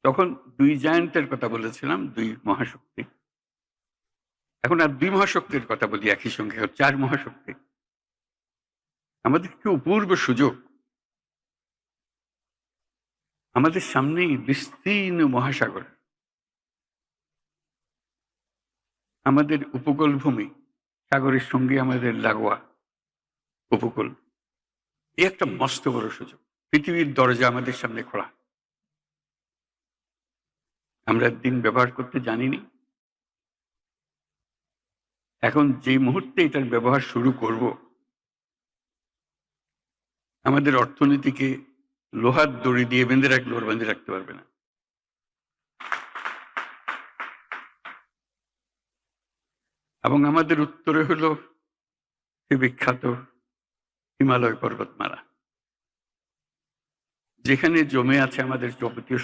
তখন ২ জায়ান্টের কথা বলেছিলাম, ২ মহাশক্তি। এখন আর ২ মহাশক্তির কথা বলি একই সঙ্গে, ৪ মহাশক্তি। আমাদের কি অপূর্ব সুযোগ! আমাদের সামনেই বিস্তীর্ণ মহাসাগর। আমাদের উপকূল ভূমি, সাগরের সঙ্গে আমাদের লাগোয়া উপকূল। এ একটা মস্ত বড় সুযোগ। পৃথিবীর দরজা আমাদের সামনে খোলা। আমরা দিন ব্যবহার করতে জানিনি। এখন যে মুহূর্তে এটার ব্যবহার শুরু করব, আমাদের অর্থনীতিকে লোহার দড়ি দিয়ে বেঁধে রাখলেও আর বেঁধে রাখতে পারবে না। এবং আমাদের উত্তরে হলো সে বিখ্যাত হিমালয় পর্বতমালা, যেখানে জমে আছে আমাদের যাবতীয়